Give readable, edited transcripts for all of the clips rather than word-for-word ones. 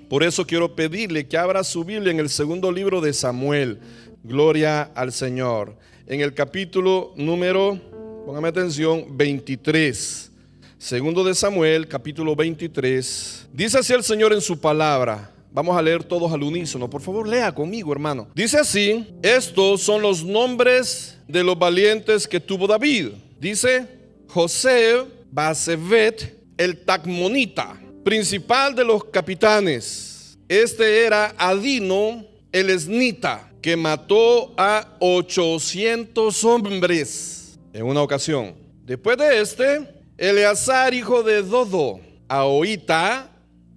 Por eso quiero pedirle que abra su Biblia en el segundo libro de Samuel. Gloria al Señor. En el capítulo número, póngame atención, 23. Segundo de Samuel, capítulo 23. Dice así el Señor en su palabra. Vamos a leer todos al unísono. Por favor, lea conmigo, hermano. Dice así: estos son los nombres de los valientes que tuvo David. Dice: José Basebet, el Tacmonita, principal de los capitanes. Este era Adino, el Esnita, que mató a 800 hombres en una ocasión. Después de este, Eleazar, hijo de Dodo, Ahoita,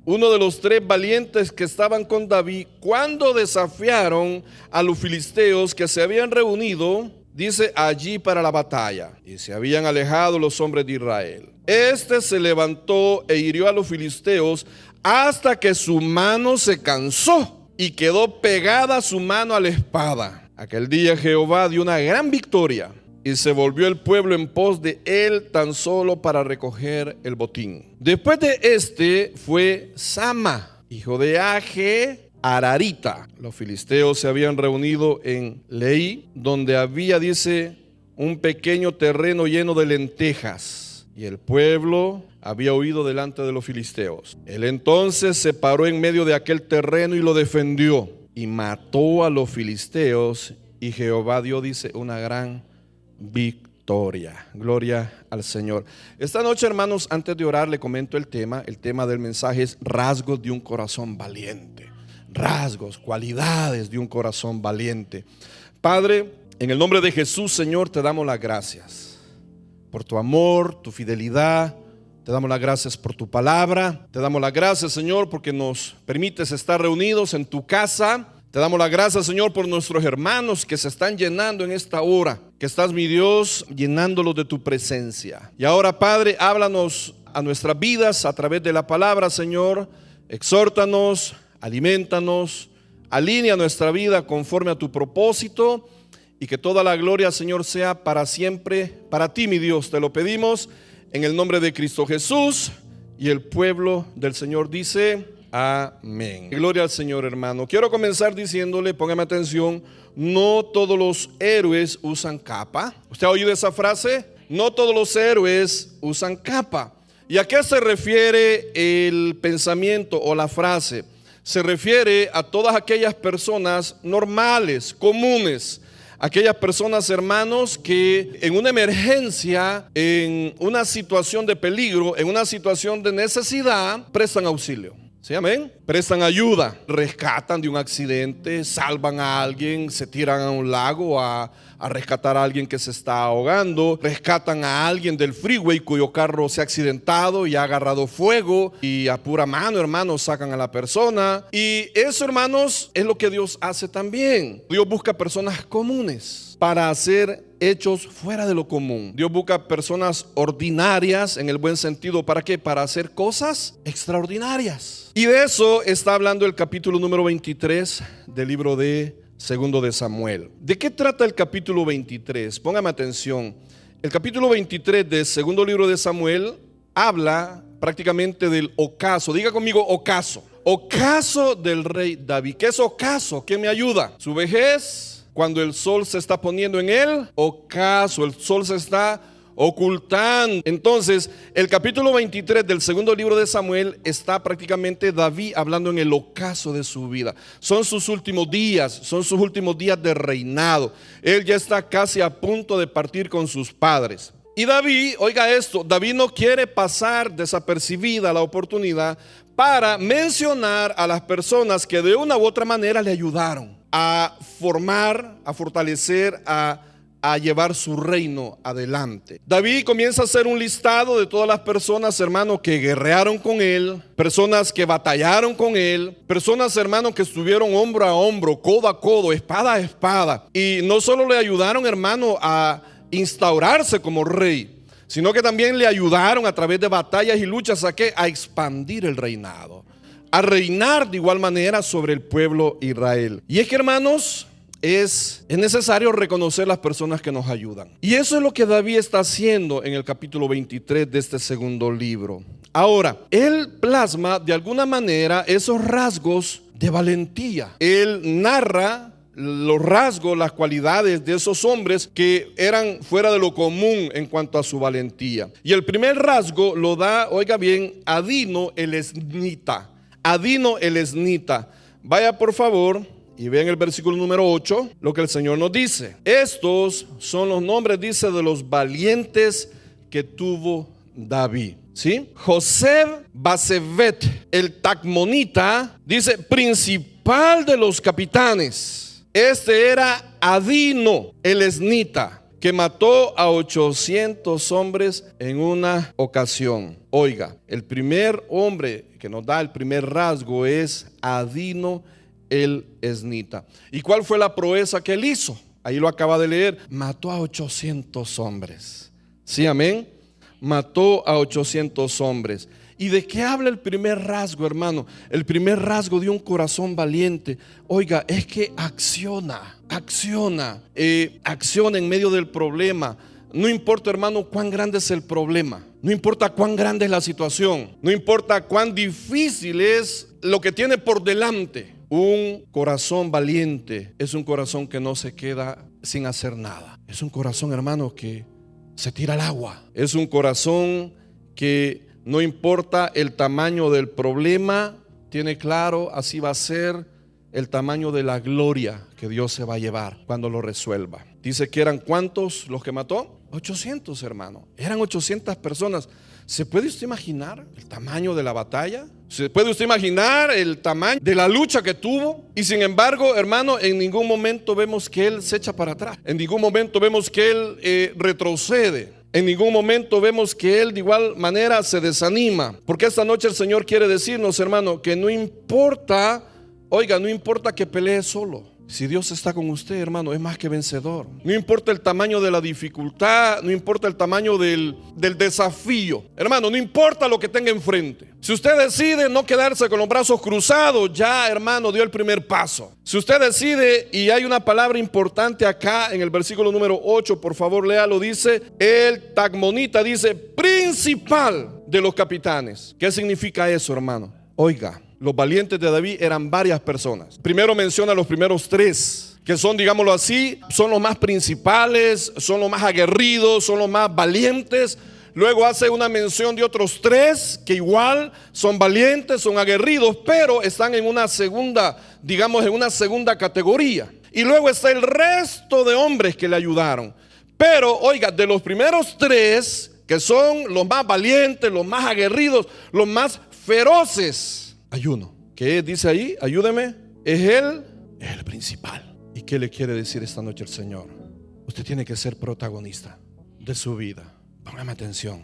uno de los 3 valientes que estaban con David cuando desafiaron a los filisteos que se habían reunido, dice, allí para la batalla, y se habían alejado los hombres de Israel. Este se levantó e hirió a los filisteos hasta que su mano se cansó y quedó pegada su mano a la espada. Aquel día Jehová dio una gran victoria y se volvió el pueblo en pos de él tan solo para recoger el botín. Después de este fue Sama, hijo de Age Ararita. Los filisteos se habían reunido en Leí, donde había, dice, un pequeño terreno lleno de lentejas, y el pueblo había huido delante de los filisteos. Él entonces se paró en medio de aquel terreno y lo defendió, y mató a los filisteos, y Jehová dio, dice, una gran victoria. Gloria al Señor. Esta noche, hermanos, antes de orar, le comento el tema. El tema del mensaje es rasgos de un corazón valiente. Rasgos, cualidades de un corazón valiente. Padre, en el nombre de Jesús, Señor, te damos las gracias por tu amor, tu fidelidad. Te damos las gracias por tu palabra. Te damos las gracias, Señor, porque nos permites estar reunidos en tu casa. Te damos las gracias, Señor, por nuestros hermanos que se están llenando en esta hora, que estás, mi Dios, llenándolos de tu presencia. Y ahora, Padre, háblanos a nuestras vidas a través de la palabra, Señor. Exhórtanos, aliméntanos, alinea nuestra vida conforme a tu propósito, y que toda la gloria, Señor, sea para siempre para ti, mi Dios. Te lo pedimos en el nombre de Cristo Jesús. Y el pueblo del Señor dice: amén. Gloria al Señor, hermano. Quiero comenzar diciéndole, póngame atención, no todos los héroes usan capa. ¿Usted ha oído esa frase? No todos los héroes usan capa. ¿Y a qué se refiere el pensamiento o la frase? Se refiere a todas aquellas personas normales, comunes, aquellas personas, hermanos, que en una emergencia, en una situación de peligro, en una situación de necesidad, prestan auxilio. ¿Sí, amén? Prestan ayuda, rescatan de un accidente, salvan a alguien, se tiran a un lago a rescatar a alguien que se está ahogando, rescatan a alguien del freeway cuyo carro se ha accidentado y ha agarrado fuego, y a pura mano, hermanos, sacan a la persona. Y eso, hermanos, es lo que Dios hace también. Dios busca personas comunes para hacer hechos fuera de lo común. Dios busca personas ordinarias en el buen sentido. ¿Para qué? Para hacer cosas extraordinarias. Y de eso está hablando el capítulo número 23 del libro de Segundo de Samuel. ¿De qué trata el capítulo 23? Póngame atención. El capítulo 23 del segundo libro de Samuel habla prácticamente del ocaso. Diga conmigo, ocaso. Ocaso del rey David. ¿Qué es ocaso? ¿Qué me ayuda? Su vejez, cuando el sol se está poniendo en él. Ocaso, el sol se está ocultando. Entonces, el capítulo 23 del segundo libro de Samuel está prácticamente David hablando en el ocaso de su vida. Son sus últimos días, son sus últimos días de reinado. Él ya está casi a punto de partir con sus padres. Y David, oiga esto, David no quiere pasar desapercibida la oportunidad para mencionar a las personas que de una u otra manera le ayudaron a formar, a fortalecer, a llevar su reino adelante. David comienza a hacer un listado de todas las personas, hermanos, que guerrearon con él, personas que batallaron con él, personas, hermanos, que estuvieron hombro a hombro, codo a codo, espada a espada, y no solo le ayudaron, hermano, a instaurarse como rey, sino que también le ayudaron a través de batallas y luchas a expandir el reinado, a reinar de igual manera sobre el pueblo Israel. Y es que, hermanos, es necesario reconocer las personas que nos ayudan. Y eso es lo que David está haciendo en el capítulo 23 de este segundo libro. Ahora, él plasma de alguna manera esos rasgos de valentía. Él narra los rasgos, las cualidades de esos hombres que eran fuera de lo común en cuanto a su valentía. Y el primer rasgo lo da, oiga bien, Adino el esnita. Adino el esnita. Vaya por favor y vean el versículo número 8, lo que el Señor nos dice. Estos son los nombres, dice, de los valientes que tuvo David. ¿Sí? José Basebet, el Tacmonita, dice, principal de los capitanes. Este era Adino el esnita, que mató a 800 hombres en una ocasión. Oiga, el primer hombre que nos da el primer rasgo es Adino el esnita. ¿Y cuál fue la proeza que él hizo? Ahí lo acaba de leer. Mató a 800 hombres. ¿Sí, amén? Mató a 800 hombres. ¿Y de qué habla el primer rasgo, hermano? El primer rasgo de un corazón valiente, oiga, es que acciona en medio del problema. No importa, hermano, cuán grande es el problema, no importa cuán grande es la situación, no importa cuán difícil es lo que tiene por delante. Un corazón valiente es un corazón que no se queda sin hacer nada. Es un corazón, hermano, que se tira al agua. Es un corazón que no importa el tamaño del problema, tiene claro, así va a ser el tamaño de la gloria que Dios se va a llevar cuando lo resuelva. Dice que eran ¿cuántos los que mató? 800, hermano. Eran 800 personas. ¿Se puede usted imaginar el tamaño de la batalla? ¿Se puede usted imaginar el tamaño de la lucha que tuvo? Y sin embargo, hermano, en ningún momento vemos que él se echa para atrás. En ningún momento vemos que él retrocede. En ningún momento vemos que él de igual manera se desanima. Porque esta noche el Señor quiere decirnos, hermano, que no importa, oiga, no importa que pelee solo. Si Dios está con usted, hermano, es más que vencedor. No importa el tamaño de la dificultad, no importa el tamaño del desafío. Hermano, no importa lo que tenga enfrente. Si usted decide no quedarse con los brazos cruzados, ya, hermano, dio el primer paso. Si usted decide, y hay una palabra importante acá en el versículo número 8, por favor léalo, dice, el Tacmonita dice, principal de los capitanes. ¿Qué significa eso, hermano? Oiga, los valientes de David eran varias personas. Primero menciona los primeros tres, que son, digámoslo así, son los más principales, son los más aguerridos, son los más valientes. Luego hace una mención de otros tres que igual son valientes, son aguerridos, pero están en una segunda, digamos, en una segunda categoría. Y luego está el resto de hombres que le ayudaron. Pero, oiga, de los primeros tres, que son los más valientes, los más aguerridos, los más feroces, hay uno que dice ahí, ayúdeme, es el principal. ¿Y qué le quiere decir esta noche el Señor? Usted tiene que ser protagonista de su vida. Póngame atención.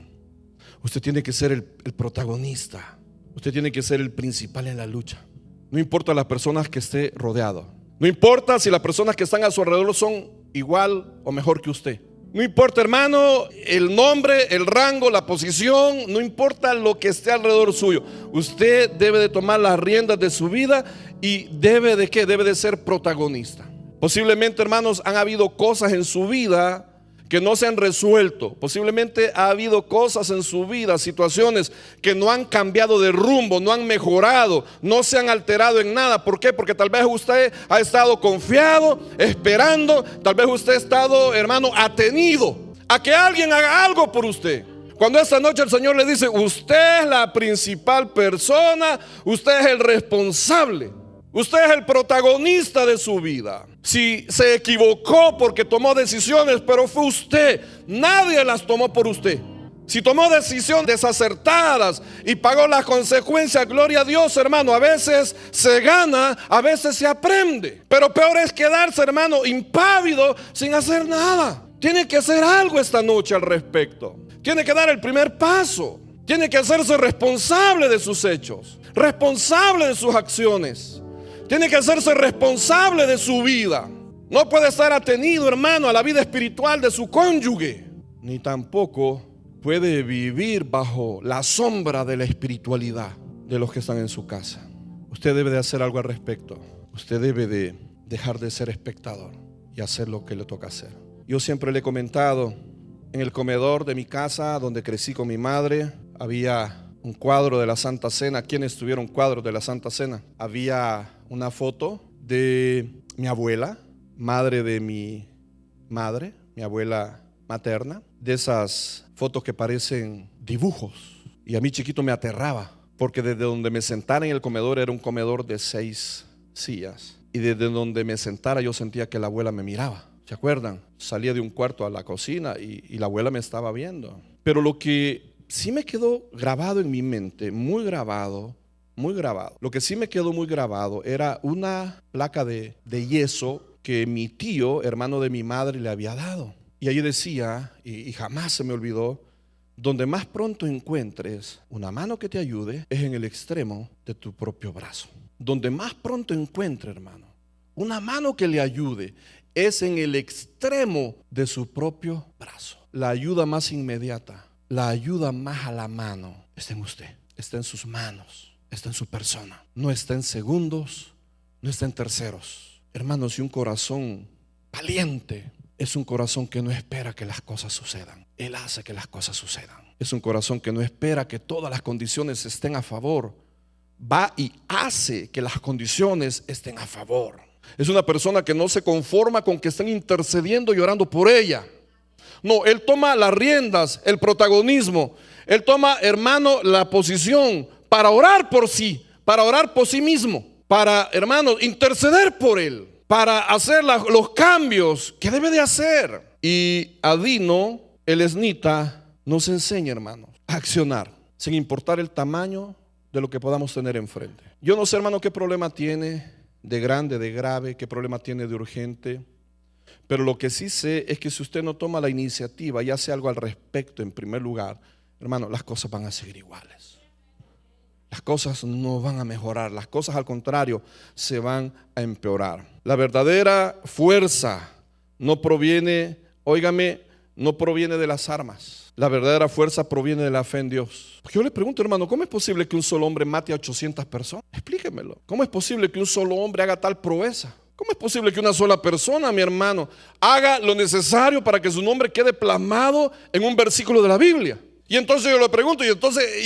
Usted tiene que ser el protagonista. Usted tiene que ser el principal en la lucha. No importa las personas que esté rodeado. No importa si las personas que están a su alrededor son igual o mejor que usted. No importa, hermano, el nombre, el rango, la posición, no importa lo que esté alrededor suyo. Usted debe de tomar las riendas de su vida y debe de ¿qué? Debe de ser protagonista. Posiblemente, hermanos, han habido cosas en su vida que no se han resuelto. Posiblemente ha habido cosas en su vida, situaciones que no han cambiado de rumbo, no han mejorado, no se han alterado en nada. ¿Por qué? Porque tal vez usted ha estado confiado, esperando, tal vez usted ha estado, hermano, atenido a que alguien haga algo por usted. Cuando esta noche el Señor le dice, usted es la principal persona, usted es el responsable, usted es el protagonista de su vida. Si se equivocó porque tomó decisiones, pero fue usted, nadie las tomó por usted. Si tomó decisiones desacertadas y pagó las consecuencias, gloria a Dios, hermano. A veces se gana, a veces se aprende. Pero peor es quedarse, hermano, impávido sin hacer nada. Tiene que hacer algo esta noche al respecto. Tiene que dar el primer paso. Tiene que hacerse responsable de sus hechos, responsable de sus acciones. Tiene que hacerse responsable de su vida. No puede estar atenido, hermano, a la vida espiritual de su cónyuge. Ni tampoco puede vivir bajo la sombra de la espiritualidad de los que están en su casa. Usted debe de hacer algo al respecto. Usted debe de dejar de ser espectador y hacer lo que le toca hacer. Yo siempre le he comentado, en el comedor de mi casa donde crecí con mi madre, había un cuadro de la Santa Cena. ¿Quiénes tuvieron cuadros de la Santa Cena? Había una foto de mi abuela, madre de mi madre, mi abuela materna, de esas fotos que parecen dibujos. Y a mí chiquito me aterraba, porque desde donde me sentara en el comedor era un comedor de 6 sillas. Y desde donde me sentara yo sentía que la abuela me miraba. ¿Se acuerdan? Salía de un cuarto a la cocina y la abuela me estaba viendo. Pero lo que sí me quedó grabado en mi mente, muy grabado. Lo que sí me quedó muy grabado era una placa de yeso que mi tío, hermano de mi madre, le había dado. Y ahí decía, y jamás se me olvidó: donde más pronto encuentres una mano que te ayude es en el extremo de tu propio brazo. Donde más pronto encuentre, hermano, una mano que le ayude es en el extremo de su propio brazo. La ayuda más inmediata, la ayuda más a la mano está en usted, está en sus manos, está en su persona. No está en segundos, no está en terceros. Hermanos, y un corazón valiente es un corazón que no espera que las cosas sucedan. Él hace que las cosas sucedan. Es un corazón que no espera que todas las condiciones estén a favor. Va y hace que las condiciones estén a favor. Es una persona que no se conforma con que estén intercediendo y orando por ella. No, él toma las riendas, el protagonismo. Él toma, hermano, la posición para orar por sí mismo, para, hermanos, interceder por él, para hacer los cambios que debe de hacer. Y Adino, el esnita, nos enseña, hermanos, a accionar sin importar el tamaño de lo que podamos tener enfrente. Yo no sé, hermano, qué problema tiene de grande, de grave, qué problema tiene de urgente, pero lo que sí sé es que si usted no toma la iniciativa y hace algo al respecto en primer lugar, hermano, las cosas van a seguir iguales. Las cosas no van a mejorar, las cosas al contrario se van a empeorar. La verdadera fuerza no proviene, óigame, no proviene de las armas. La verdadera fuerza proviene de la fe en Dios. Porque yo le pregunto, hermano, ¿cómo es posible que un solo hombre mate a 800 personas? Explíquemelo. ¿Cómo es posible que un solo hombre haga tal proeza? ¿Cómo es posible que una sola persona, mi hermano, haga lo necesario para que su nombre quede plasmado en un versículo de la Biblia? Y entonces yo le pregunto, ¿y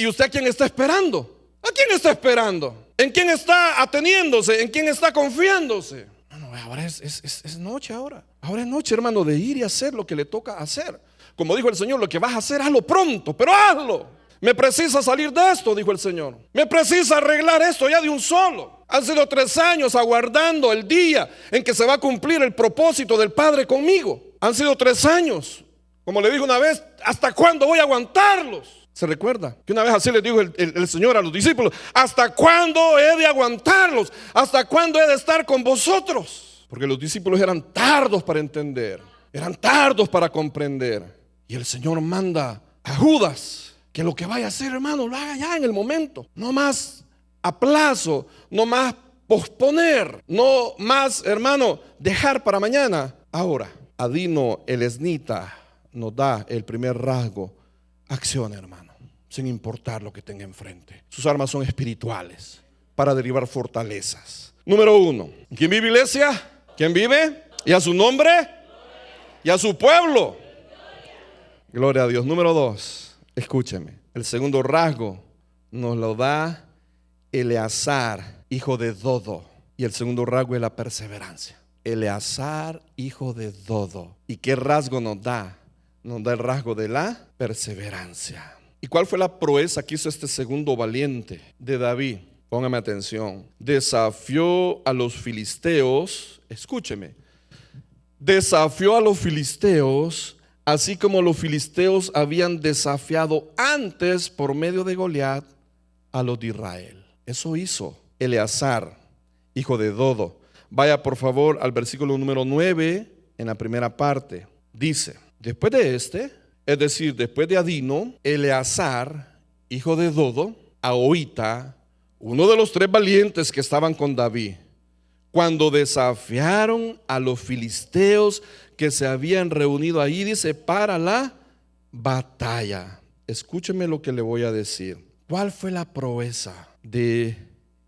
usted a quién está esperando? ¿A quién está esperando? ¿En quién está ateniéndose? ¿En quién está confiándose? No, ahora es noche ahora. Ahora es noche, hermano, de ir y hacer lo que le toca hacer. Como dijo el Señor, lo que vas a hacer, hazlo pronto, pero hazlo. Me precisa salir de esto, dijo el Señor. Me precisa arreglar esto ya de un solo. Han sido 3 años aguardando el día en que se va a cumplir el propósito del Padre conmigo. Han sido 3 años. Como le dije una vez, ¿hasta cuándo voy a aguantarlos? ¿Se recuerda? Que una vez así le dijo el Señor a los discípulos: ¿hasta cuándo he de aguantarlos? ¿Hasta cuándo he de estar con vosotros? Porque los discípulos eran tardos para entender, eran tardos para comprender. Y el Señor manda a Judas que lo que vaya a hacer, hermano, lo haga ya en el momento. No más aplazo, no más posponer, no más, hermano, dejar para mañana. Ahora, Adino el esnita nos da el primer rasgo: acción, hermano, sin importar lo que tenga enfrente. Sus armas son espirituales para derribar fortalezas. Número 1, ¿quién vive, iglesia? ¿Quién vive? ¿Y a su nombre? ¿Y a su pueblo? Gloria a Dios. Número 2, escúcheme. El segundo rasgo nos lo da Eleazar, hijo de Dodo. Y el segundo rasgo es la perseverancia. Eleazar, hijo de Dodo. ¿Y qué rasgo nos da? Nos da el rasgo de la perseverancia. ¿Y cuál fue la proeza que hizo este segundo valiente de David? Póngame atención. Desafió a los filisteos. Escúcheme. Desafió a los filisteos, así como los filisteos habían desafiado antes por medio de Goliat a los de Israel. Eso hizo Eleazar, hijo de Dodo. Vaya por favor al versículo número 9 en la primera parte. Dice: después de este, es decir, después de Adino, Eleazar, hijo de Dodo, Ahoita, uno de los 3 valientes que estaban con David, cuando desafiaron a los filisteos que se habían reunido ahí, dice, para la batalla. Escúcheme lo que le voy a decir. ¿Cuál fue la proeza de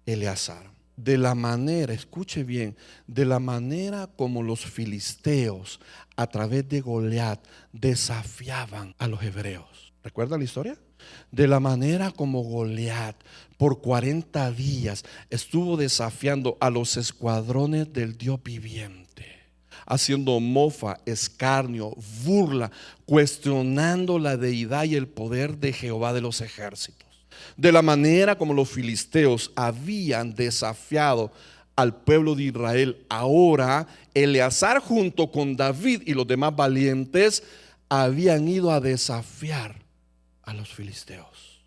Eleazar? de la manera, escuche bien, de la manera como los filisteos a través de Goliat desafiaban a los hebreos. ¿Recuerda la historia? De la manera como Goliat por 40 días estuvo desafiando a los escuadrones del Dios viviente, haciendo mofa, escarnio, burla, cuestionando la deidad y el poder de Jehová de los ejércitos. De la manera como los filisteos habían desafiado al pueblo de Israel, ahora Eleazar junto con David y los demás valientes habían ido a desafiar a los filisteos.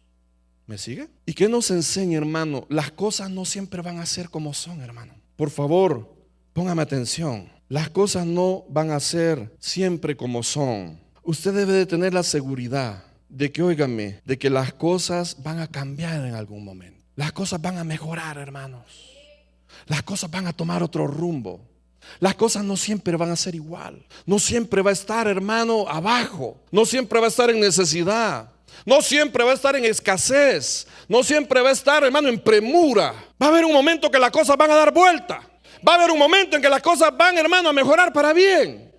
¿Me sigue? ¿Y qué nos enseña, hermano? Las cosas no siempre van a ser como son, hermano. Por favor, póngame atención. Las cosas no van a ser siempre como son. Usted debe de tener la seguridad de que, óigame, de que las cosas van a cambiar en algún momento. Las cosas van a mejorar, hermanos. Las cosas van a tomar otro rumbo. Las cosas no siempre van a ser igual. No siempre va a estar, hermano, abajo. No siempre va a estar en necesidad. No siempre va a estar en escasez. No siempre va a estar, hermano, en premura. Va a haber un momento que las cosas van a dar vuelta. Va a haber un momento en que las cosas van, hermano, a mejorar para bien.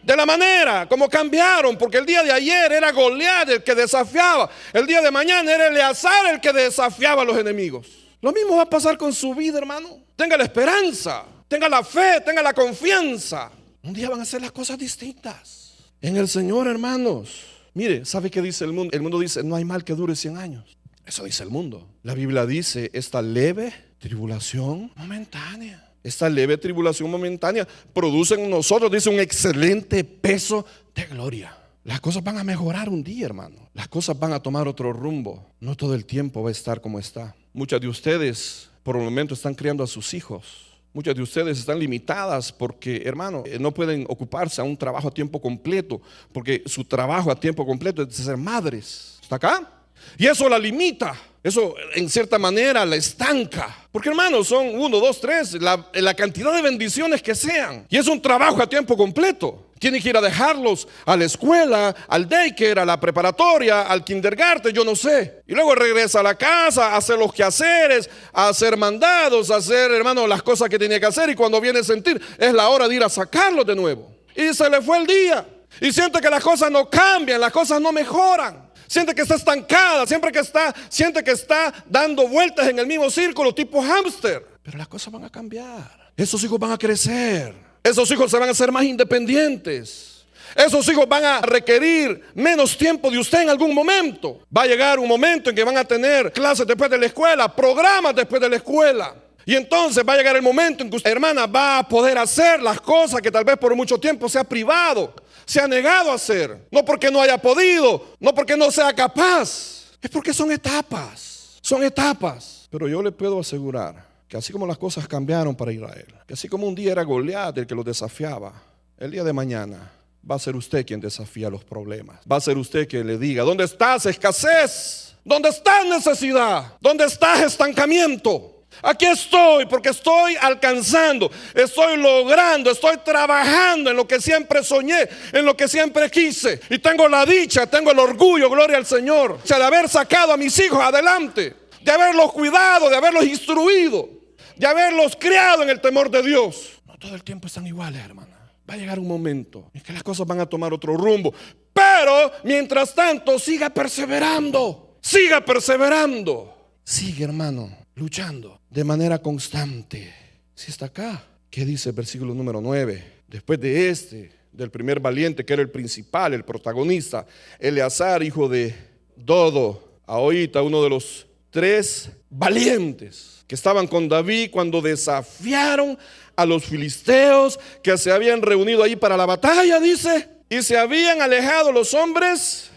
De la manera como cambiaron, porque el día de ayer era Goliat el que desafiaba. El día de mañana era Eleazar el que desafiaba a los enemigos. Lo mismo va a pasar con su vida, hermano. Tenga la esperanza, tenga la fe, tenga la confianza. Un día van a ser las cosas distintas en el Señor, hermanos. Mire, ¿sabe qué dice el mundo? El mundo dice, no hay mal que dure 100 años. Eso dice el mundo. La Biblia dice, esta leve tribulación momentánea. Esta leve tribulación momentánea produce en nosotros, dice, un excelente peso de gloria. Las cosas van a mejorar un día, hermano. Las cosas van a tomar otro rumbo. No todo el tiempo va a estar como está. Muchas de ustedes por el momento están criando a sus hijos. Muchas de ustedes están limitadas porque, hermano, no pueden ocuparse a un trabajo a tiempo completo, porque su trabajo a tiempo completo es de ser madres. ¿Está acá? Y eso la limita. Eso en cierta manera la estanca. Porque, hermanos, son 1, 2, 3 la cantidad de bendiciones que sean. Y es un trabajo a tiempo completo. Tienen que ir a dejarlos a la escuela, al daycare, a la preparatoria, al kindergarten, yo no sé. Y luego regresa a la casa a hacer los quehaceres, a hacer mandados, a hacer, hermano, las cosas que tenía que hacer. Y cuando viene a sentir, es la hora de ir a sacarlos de nuevo. Y se le fue el día. Y siente que las cosas no cambian, las cosas no mejoran. Siente que está estancada, siente que está dando vueltas en el mismo círculo, tipo hámster. Pero las cosas van a cambiar. Esos hijos van a crecer. Esos hijos se van a hacer más independientes. Esos hijos van a requerir menos tiempo de usted en algún momento. Va a llegar un momento en que van a tener clases después de la escuela, programas después de la escuela. Y entonces va a llegar el momento en que usted, hermana, va a poder hacer las cosas que tal vez por mucho tiempo se ha privado, se ha negado a hacer. No porque no haya podido, no porque no sea capaz. Es porque son etapas. Son etapas. Pero yo le puedo asegurar que así como las cosas cambiaron para Israel, que así como un día era Goliat el que los desafiaba, el día de mañana va a ser usted quien desafía los problemas. Va a ser usted quien le diga, ¿dónde estás, escasez? ¿Dónde estás, necesidad? ¿Dónde estás, estancamiento? Aquí estoy porque estoy alcanzando, estoy logrando, estoy trabajando en lo que siempre soñé, en lo que siempre quise. Y tengo la dicha, tengo el orgullo, gloria al Señor, de haber sacado a mis hijos adelante, de haberlos cuidado, de haberlos instruido, de haberlos criado en el temor de Dios. No todo el tiempo están iguales, hermana. Va a llegar un momento en que las cosas van a tomar otro rumbo. Pero mientras tanto, siga perseverando. Siga perseverando. Sigue, hermano, luchando de manera constante. Si está acá, ¿qué dice el versículo número 9? Después de del primer valiente, que era el principal, el protagonista, Eleazar, hijo de Dodo, ahorita uno de los 3 valientes que estaban con David cuando desafiaron a los filisteos que se habían reunido ahí para la batalla, dice, y se habían alejado los hombres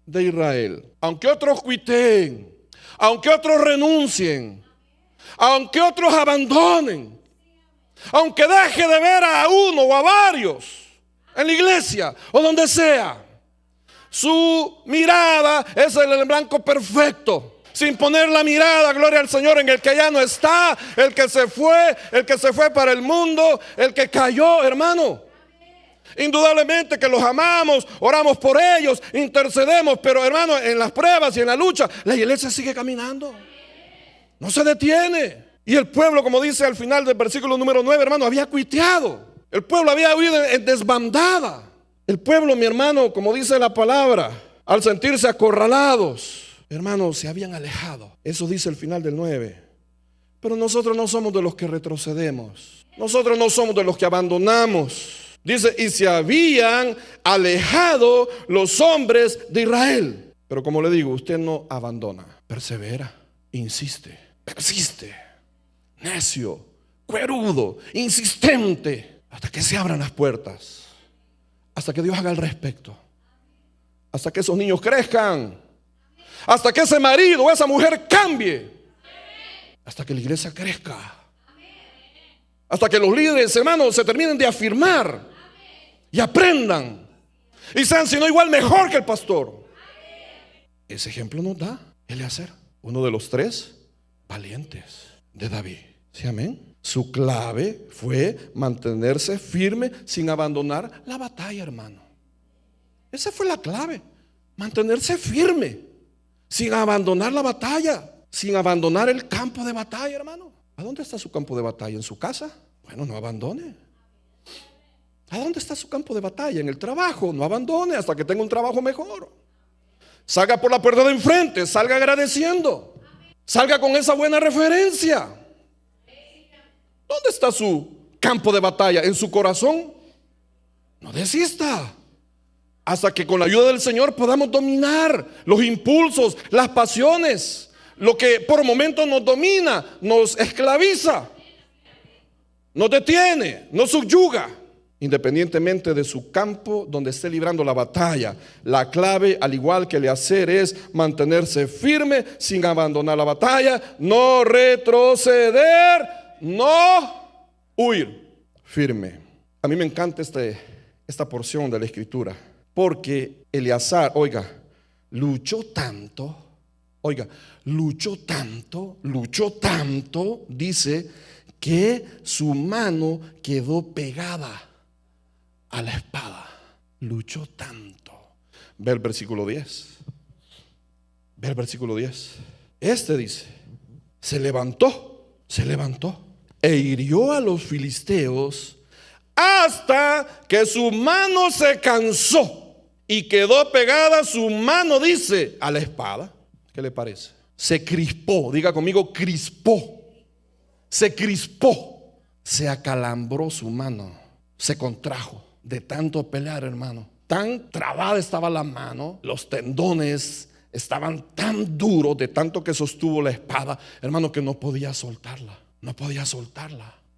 de Israel. Aunque otros cuiteen, aunque otros renuncien, aunque otros abandonen, aunque deje de ver a uno o a varios en la iglesia o donde sea, su mirada es el blanco perfecto. Sin poner la mirada, gloria al Señor, en el que ya no está, el que se fue para el mundo, el que cayó, hermano. Indudablemente que los amamos, oramos por ellos, intercedemos, pero hermano, en las pruebas y en la lucha, la iglesia sigue caminando. No se detiene. Y el pueblo, como dice al final del versículo número 9, hermano, había cuiteado. El pueblo había huido en desbandada. El pueblo, mi hermano, como dice la palabra, al sentirse acorralados, hermanos, se habían alejado. Eso dice el final del 9. Pero nosotros no somos de los que retrocedemos. Nosotros no somos de los que abandonamos. Dice, y se habían alejado los hombres de Israel. Pero como le digo, usted no abandona, persevera, insiste, persiste, necio, cuerudo, insistente, hasta que se abran las puertas, hasta que Dios haga al respecto, hasta que esos niños crezcan, hasta que ese marido o esa mujer cambie, hasta que la iglesia crezca, hasta que los líderes, hermanos, se terminen de afirmar y aprendan y sean, si no igual, mejor que el pastor. Ese ejemplo nos da Eleazar, uno de los 3 valientes de David. ¿Sí, amén? Su clave fue mantenerse firme sin abandonar la batalla, hermano. Esa fue la clave, mantenerse firme sin abandonar la batalla, sin abandonar el campo de batalla, hermano. ¿A dónde está su campo de batalla? ¿En su casa? Bueno, no abandone. ¿A dónde está su campo de batalla? En el trabajo. No abandone hasta que tenga un trabajo mejor. Salga por la puerta de enfrente, salga agradeciendo, salga con esa buena referencia. ¿Dónde está su campo de batalla? ¿En su corazón? No desista hasta que con la ayuda del Señor podamos dominar los impulsos, las pasiones, lo que por momentos nos domina, nos esclaviza, nos detiene, nos subyuga. Independientemente de su campo donde esté librando la batalla, la clave, al igual que Eleazar, es mantenerse firme sin abandonar la batalla, no retroceder, no huir, firme. A mí me encanta esta porción de la escritura, porque Eleazar, luchó tanto, dice que su mano quedó pegada a la espada. Luchó tanto. Ve el versículo 10. Ve el versículo 10. Dice, se levantó e hirió a los filisteos hasta que su mano se cansó y quedó pegada su mano, dice, a la espada. ¿Qué le parece? Se crispó, diga conmigo, crispó. Se crispó, se acalambró su mano, se contrajo de tanto pelear, hermano. Tan trabada estaba la mano, los tendones estaban tan duros de tanto que sostuvo la espada, hermano, que no podía soltarla.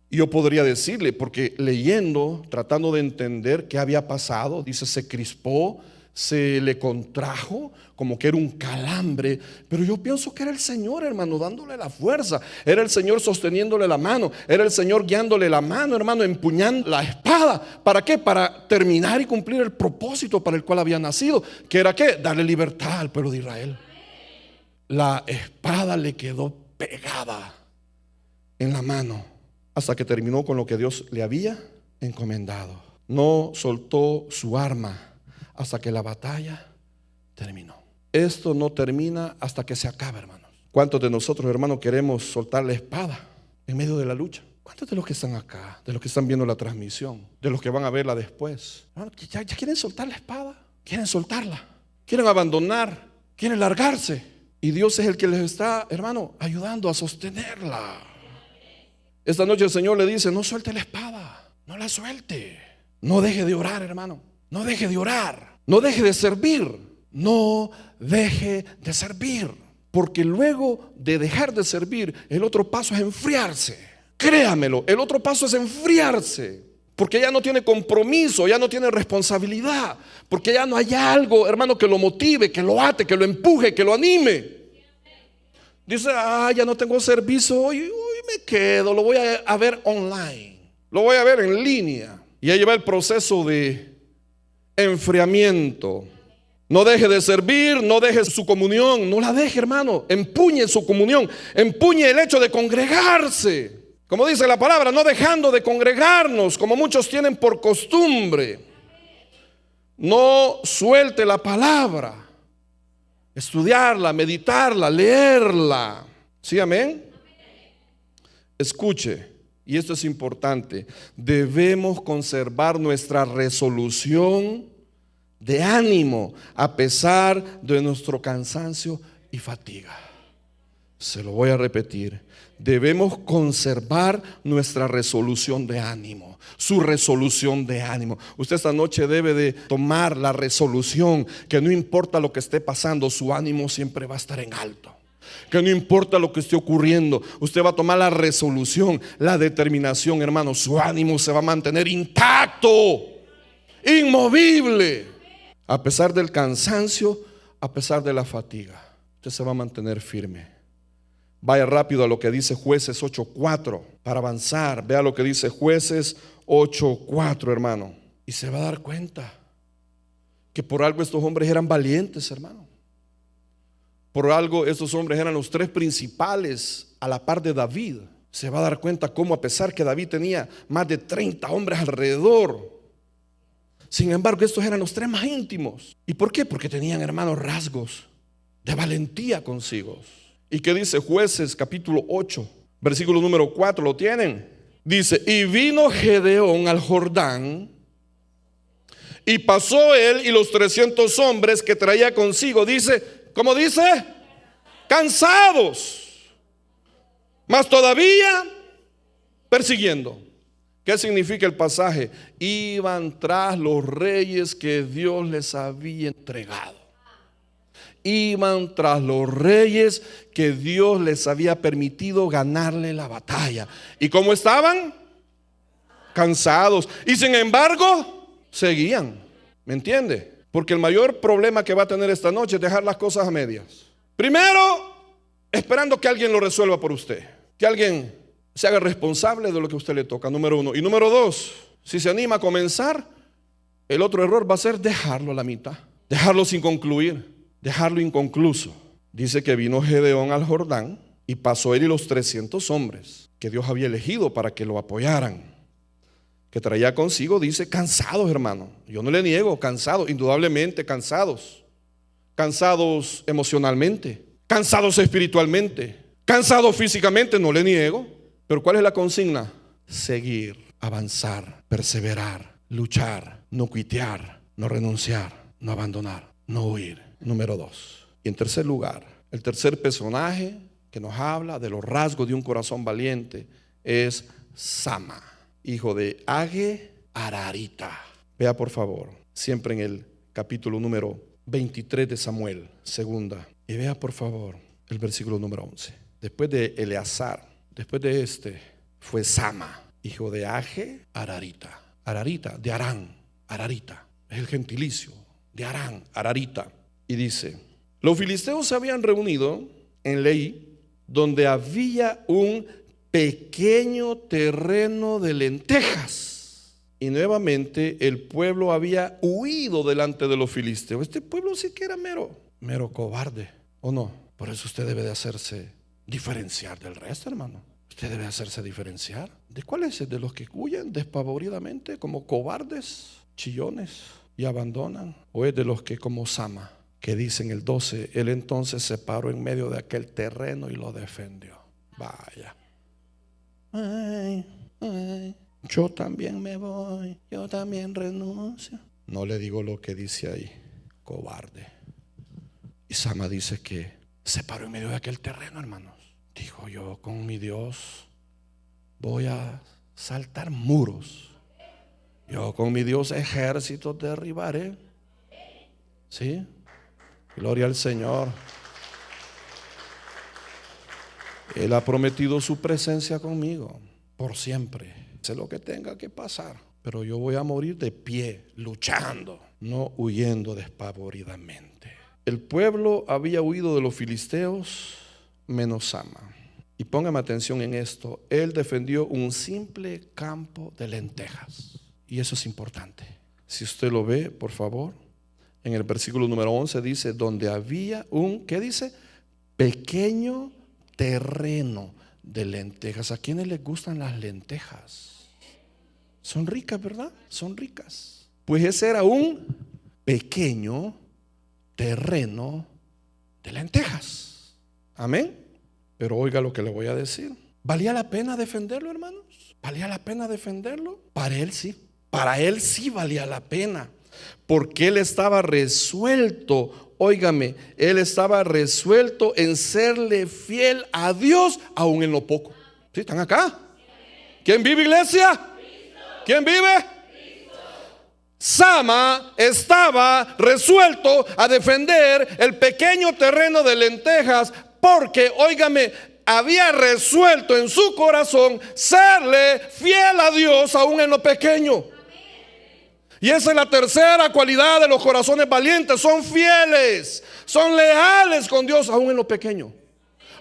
Y yo podría decirle, porque leyendo, tratando de entender qué había pasado, dice, se crispó, se le contrajo, como que era un calambre, pero yo pienso que era el Señor, hermano, dándole la fuerza, era el Señor sosteniéndole la mano, era el Señor guiándole la mano, hermano, empuñando la espada. ¿Para qué? Para terminar y cumplir el propósito para el cual había nacido, que era ¿qué? Darle libertad al pueblo de Israel. La espada le quedó pegada en la mano hasta que terminó con lo que Dios le había encomendado. No soltó su arma hasta que la batalla terminó. Esto no termina hasta que se acabe, hermanos. ¿Cuántos de nosotros, hermanos, queremos soltar la espada en medio de la lucha? ¿Cuántos de los que están acá, de los que están viendo la transmisión, de los que van a verla después, ya quieren soltar la espada? Quieren soltarla, quieren abandonar, quieren largarse. Y Dios es el que les está, hermano, ayudando a sostenerla. Esta noche el Señor le dice, no suelte la espada, no la suelte. No deje de orar, hermano. No deje de orar, no deje de servir, no deje de servir, porque luego de dejar de servir, el otro paso es enfriarse. Créamelo, el otro paso es enfriarse, porque ya no tiene compromiso, ya no tiene responsabilidad, porque ya no hay algo, hermano, que lo motive, que lo ate, que lo empuje, que lo anime. Dice, ya no tengo servicio, hoy me quedo, lo voy a ver online, lo voy a ver en línea. Y ahí va el proceso de enfriamiento. No deje de servir, no deje su comunión, no la deje, hermano. Empuñe su comunión, empuñe el hecho de congregarse. Como dice la palabra, no dejando de congregarnos como muchos tienen por costumbre. No suelte la palabra, estudiarla, meditarla, leerla. ¿Sí, amén? Escuche, y esto es importante, debemos conservar nuestra resolución de ánimo a pesar de nuestro cansancio y fatiga. Se lo voy a repetir. Debemos conservar nuestra resolución de ánimo, su resolución de ánimo. Usted esta noche debe de tomar la resolución que no importa lo que esté pasando, su ánimo siempre va a estar en alto. Que no importa lo que esté ocurriendo, usted va a tomar la resolución, la determinación, hermano. Su ánimo se va a mantener intacto, inmovible, a pesar del cansancio, a pesar de la fatiga. Usted se va a mantener firme. Vaya rápido a lo que dice Jueces 8:4 para avanzar. Vea lo que dice Jueces 8:4, hermano. Y se va a dar cuenta que por algo estos hombres eran valientes, hermano. Por algo estos hombres eran los tres principales a la par de David. Se va a dar cuenta cómo, a pesar que David tenía más de 30 hombres alrededor, sin embargo estos eran los tres más íntimos. ¿Y por qué? Porque tenían, hermanos, rasgos de valentía consigo. ¿Y qué dice Jueces capítulo 8, versículo número 4? ¿Lo tienen? Dice: y vino Gedeón al Jordán, y pasó él y los 300 hombres que traía consigo. Dice, ¿cómo dice? Cansados, mas todavía persiguiendo. ¿Qué significa el pasaje? Iban tras los reyes que Dios les había entregado. Iban tras los reyes que Dios les había permitido ganarle la batalla. ¿Y cómo estaban? Cansados. Y sin embargo, seguían. ¿Me entiende? Porque el mayor problema que va a tener esta noche es dejar las cosas a medias. Primero, esperando que alguien lo resuelva por usted. Que alguien se haga responsable de lo que a usted le toca, número uno. Y número dos, si se anima a comenzar, el otro error va a ser dejarlo a la mitad. Dejarlo sin concluir. Dejarlo inconcluso. Dice que vino Gedeón al Jordán y pasó él y los 300 hombres que Dios había elegido para que lo apoyaran, que traía consigo, dice, cansados, hermano. Yo no le niego, cansados, indudablemente cansados. Cansados emocionalmente, cansados espiritualmente, cansados físicamente, no le niego. Pero ¿cuál es la consigna? Seguir, avanzar, perseverar, luchar, no cuitear, no renunciar, no abandonar, no huir. Número 2. Y en tercer lugar, el tercer personaje que nos habla de los rasgos de un corazón valiente es Sama, hijo de Age Ararita. Vea por favor, siempre en el capítulo número 23 de Samuel, segunda. Y vea por favor el versículo número 11. Después de Eleazar, después de este, fue Sama, hijo de Age Ararita. Ararita, de Arán, Ararita, es el gentilicio de Arán, Ararita. Y dice, los filisteos se habían reunido en Leí, donde había un pequeño terreno de lentejas. Y nuevamente el pueblo había huido delante de los filisteos. Este pueblo sí que era mero cobarde, ¿o no? Por eso usted debe de hacerse diferenciar del resto, hermano. Usted debe hacerse diferenciar. ¿De cuáles? ¿De los que huyen despavoridamente como cobardes, chillones y abandonan? ¿O es de los que como Sama, que dice en el 12, él entonces se paró en medio de aquel terreno y lo defendió? Vaya. Ay, yo también me voy, yo también renuncio. No le digo lo que dice ahí, cobarde. Y Sama dice que se paró en medio de aquel terreno, hermanos. Dijo, yo con mi Dios voy a saltar muros. Yo con mi Dios ejércitos derribaré. ¿Sí? Gloria al Señor. Él ha prometido su presencia conmigo por siempre. Sé lo que tenga que pasar, pero yo voy a morir de pie, luchando, no huyendo despavoridamente. El pueblo había huido de los filisteos menos Sama. Y póngame atención en esto. Él defendió un simple campo de lentejas. Y eso es importante. Si usted lo ve, por favor, en el versículo número 11 dice, donde había un, ¿qué dice? Pequeño terreno de lentejas. ¿A quiénes les gustan las lentejas? Son ricas, ¿verdad? Son ricas. Pues ese era un pequeño terreno de lentejas. Amén. Pero oiga lo que le voy a decir. ¿Valía la pena defenderlo, hermanos? ¿Valía la pena defenderlo? Para él sí valía la pena, porque él estaba resuelto, óigame, él estaba resuelto en serle fiel a Dios, aún en lo poco. ¿Sí están acá? ¿Quién vive, iglesia? ¿Quién vive? Sama estaba resuelto a defender el pequeño terreno de lentejas, porque, óigame, había resuelto en su corazón serle fiel a Dios aún en lo pequeño. Y esa es la tercera cualidad de los corazones valientes: son fieles, son leales con Dios aún en lo pequeño,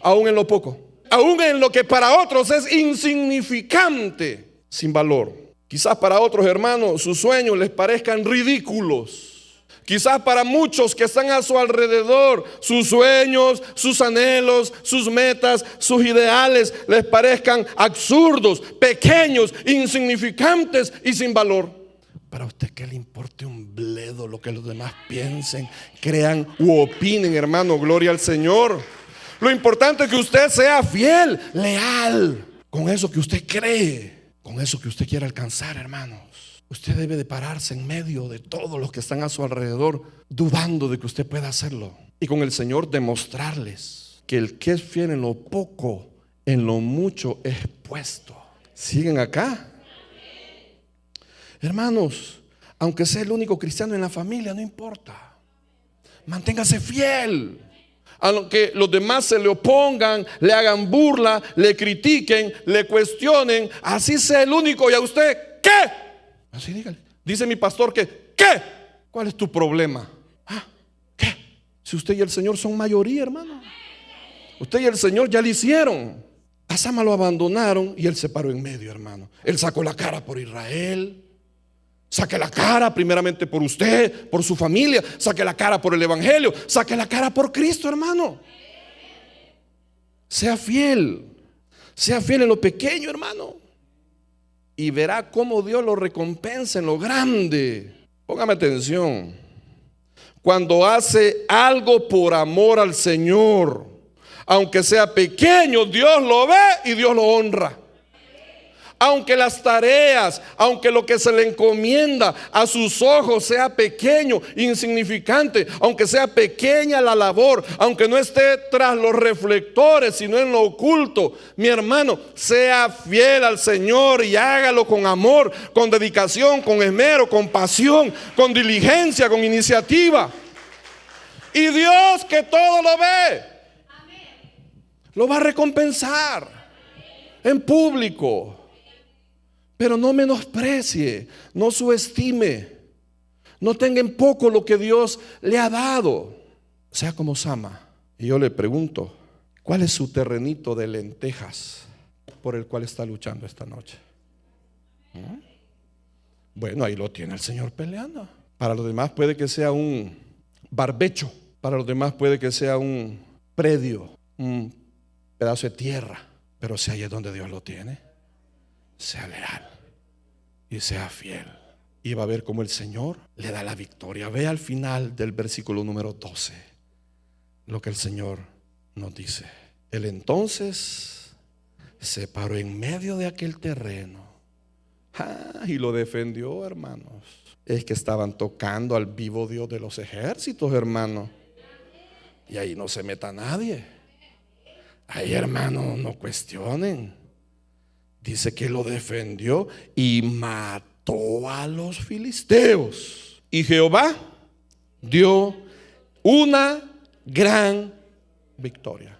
aún en lo poco, aún en lo que para otros es insignificante, sin valor. Quizás para otros, hermanos, sus sueños les parezcan ridículos. Quizás para muchos que están a su alrededor, sus sueños, sus anhelos, sus metas, sus ideales les parezcan absurdos, pequeños, insignificantes y sin valor. Para usted, ¿qué le importe un bledo lo que los demás piensen, crean u opinen, hermano? Gloria al Señor. Lo importante es que usted sea fiel, leal con eso que usted cree, con eso que usted quiere alcanzar, hermanos. Usted debe de pararse en medio de todos los que están a su alrededor, dudando de que usted pueda hacerlo, y con el Señor demostrarles que el que es fiel en lo poco, en lo mucho es puesto. ¿Siguen acá? Hermanos, aunque sea el único cristiano en la familia, no importa. Manténgase fiel. Aunque los demás se le opongan, le hagan burla, le critiquen, le cuestionen, así sea el único, y a usted, ¿qué? Así dígale. Dice mi pastor que, ¿qué? ¿Cuál es tu problema? ¿Qué? Si usted y el Señor son mayoría, hermano. Usted y el Señor ya lo hicieron. A Sama lo abandonaron y él se paró en medio, hermano. Él sacó la cara por Israel. Saque la cara primeramente por usted, por su familia. Saque la cara por el evangelio. Saque la cara por Cristo, hermano. Sea fiel. Sea fiel en lo pequeño, hermano, y verá cómo Dios lo recompensa en lo grande. Póngame atención. Cuando hace algo por amor al Señor, aunque sea pequeño, Dios lo ve y Dios lo honra. Aunque las tareas, aunque lo que se le encomienda a sus ojos sea pequeño, insignificante, aunque sea pequeña la labor, aunque no esté tras los reflectores, sino en lo oculto, mi hermano, sea fiel al Señor y hágalo con amor, con dedicación, con esmero, con pasión, con diligencia, con iniciativa. Y Dios, que todo lo ve, lo va a recompensar en público. Pero no menosprecie, no subestime, no tenga en poco lo que Dios le ha dado. Sea como Sama. Y yo le pregunto, ¿cuál es su terrenito de lentejas por el cual está luchando esta noche? Bueno, ahí lo tiene el Señor peleando. Para los demás puede que sea un barbecho, para los demás puede que sea un predio, un pedazo de tierra, pero si ahí es donde Dios lo tiene, sea leal y sea fiel, y va a ver cómo el Señor le da la victoria. Ve al final del versículo número 12 lo que el Señor nos dice. Él entonces se paró en medio de aquel terreno y lo defendió, hermanos. Es que estaban tocando al vivo Dios de los ejércitos, hermanos, y ahí no se meta nadie. Ahí, hermanos, no cuestionen. Dice que lo defendió y mató a los filisteos. Y Jehová dio una gran victoria.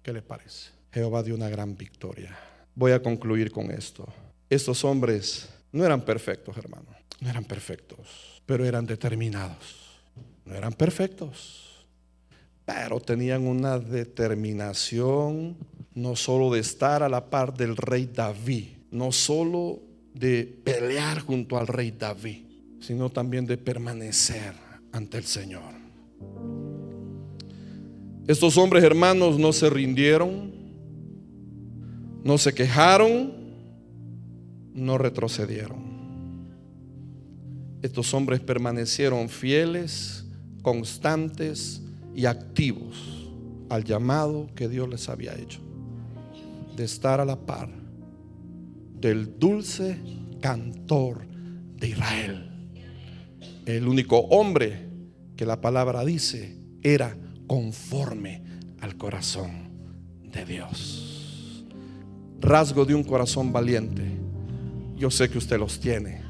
¿Qué le parece? Jehová dio una gran victoria. Voy a concluir con esto. Estos hombres no eran perfectos, hermano. No eran perfectos, pero eran determinados. No eran perfectos, pero tenían una determinación, no solo de estar a la par del rey David, no solo de pelear junto al rey David, sino también de permanecer ante el Señor. Estos hombres, hermanos, no se rindieron, no se quejaron, no retrocedieron. Estos hombres permanecieron fieles, constantes y activos al llamado que Dios les había hecho de estar a la par del dulce cantor de Israel. El único hombre que la palabra dice era conforme al corazón de Dios. Rasgo de un corazón valiente. Yo sé que usted los tiene.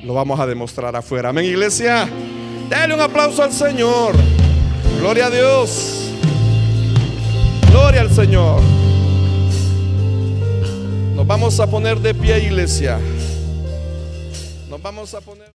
Lo vamos a demostrar afuera. Amén, iglesia. Dale un aplauso al Señor. Gloria a Dios. Gloria al Señor. Nos vamos a poner de pie, iglesia. Nos vamos a poner.